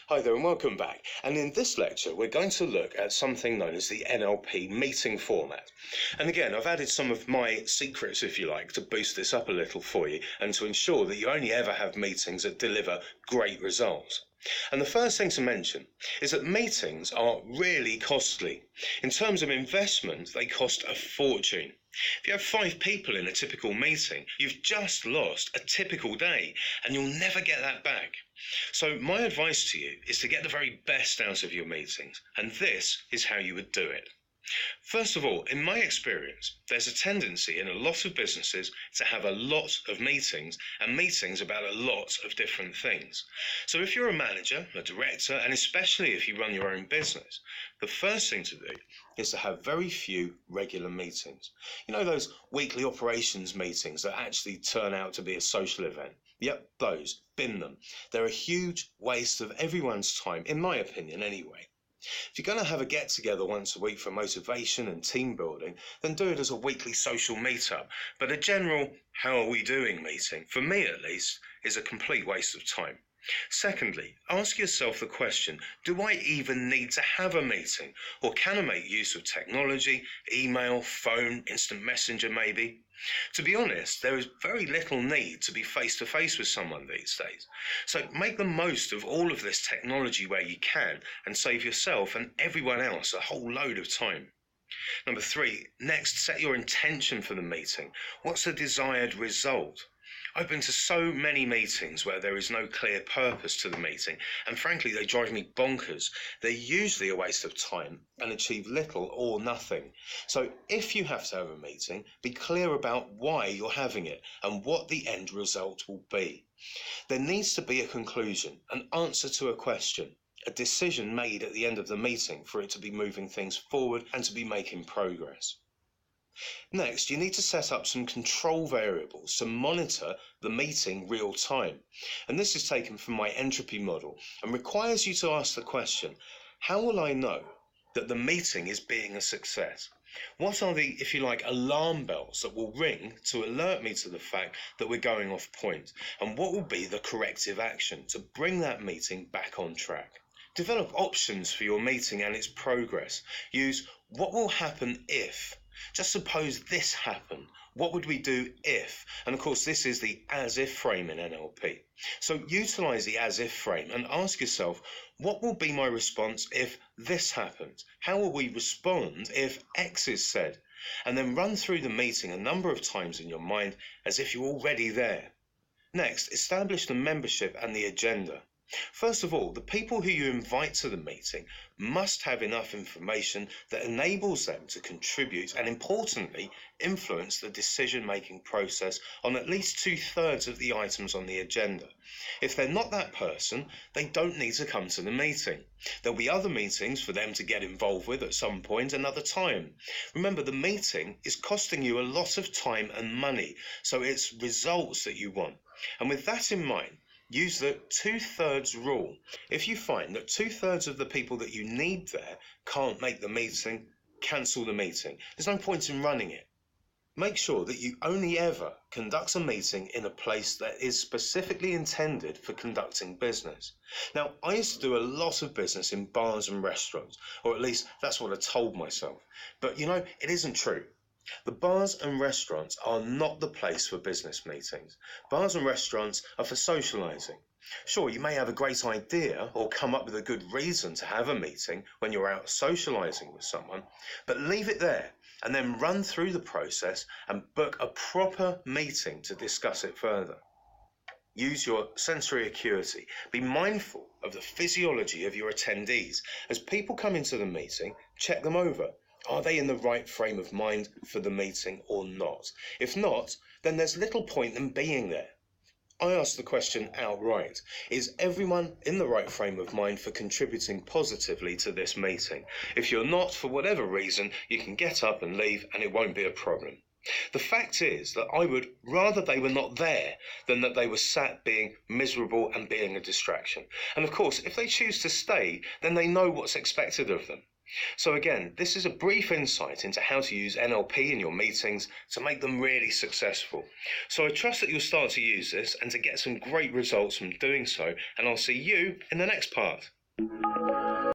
Hi there and welcome back. And in this lecture, we're going to look at something known as the NLP meeting format. And again, I've added some of my secrets, if you like, to boost this up a little for you and to ensure that you only ever have meetings that deliver great results. And the first thing to mention is that meetings are really costly. In terms of investment, they cost a fortune. If you have 5 people in a typical meeting, you've just lost a typical day and you'll never get that back. So my advice to you is to get the very best out of your meetings, and this is how you would do it. First of all, in my experience, there's a tendency in a lot of businesses to have a lot of meetings and meetings about a lot of different things. So if you're a manager, a director, and especially if you run your own business, the first thing to do is to have very few regular meetings. You know, those weekly operations meetings that actually turn out to be a social event? Yep, those. Bin them. They're a huge waste of everyone's time, in my opinion anyway. If you're going to have a get-together once a week for motivation and team building, then do it as a weekly social meetup. But a general how are we doing meeting, for me at least, is a complete waste of time. Secondly, ask yourself the question, do I even need to have a meeting? Or can I make use of technology, email, phone, instant messenger maybe? To be honest, there is very little need to be face-to-face with someone these days. So make the most of all of this technology where you can and save yourself and everyone else a whole load of time. Number 3, next, set your intention for the meeting. What's the desired result? I've been to so many meetings where there is no clear purpose to the meeting, and frankly they drive me bonkers. They're usually a waste of time and achieve little or nothing. So if you have to have a meeting, be clear about why you're having it and what the end result will be. There needs to be a conclusion, an answer to a question, a decision made at the end of the meeting for it to be moving things forward and to be making progress. Next, you need to set up some control variables to monitor the meeting real time. And this is taken from my entropy model and requires you to ask the question, how will I know that the meeting is being a success? What are the, if you like, alarm bells that will ring to alert me to the fact that we're going off point? And what will be the corrective action to bring that meeting back on track? Develop options for your meeting and its progress. Use what will happen if. Just suppose this happened. What would we do if? And of course, this is the as-if frame in NLP. So utilize the as-if frame and ask yourself, what will be my response if this happens? How will we respond if X is said? And then run through the meeting a number of times in your mind as if you're already there. Next, establish the membership and the agenda. First of all, the people who you invite to the meeting must have enough information that enables them to contribute and, importantly, influence the decision-making process on at least 2/3 of the items on the agenda. If they're not that person, they don't need to come to the meeting. There'll be other meetings for them to get involved with at some point another time. Remember, the meeting is costing you a lot of time and money, so it's results that you want. And with that in mind, use the 2/3 rule. If you find that 2/3 of the people that you need there can't make the meeting, cancel the meeting. There's no point in running it. Make sure that you only ever conduct a meeting in a place that is specifically intended for conducting business. Now, I used to do a lot of business in bars and restaurants, or at least that's what I told myself. But you know, it isn't true. The bars and restaurants are not the place for business meetings. Bars and restaurants are for socializing. Sure, you may have a great idea or come up with a good reason to have a meeting when you're out socializing with someone, but leave it there and then run through the process and book a proper meeting to discuss it further. Use your sensory acuity. Be mindful of the physiology of your attendees. As people come into the meeting, check them over. Are they in the right frame of mind for the meeting or not? If not, then there's little point in being there. I ask the question outright, is everyone in the right frame of mind for contributing positively to this meeting? If you're not, for whatever reason, you can get up and leave and it won't be a problem. The fact is that I would rather they were not there than that they were sat being miserable and being a distraction. And of course, if they choose to stay, then they know what's expected of them. So again, this is a brief insight into how to use NLP in your meetings to make them really successful. So I trust that you'll start to use this and to get some great results from doing so, and I'll see you in the next part.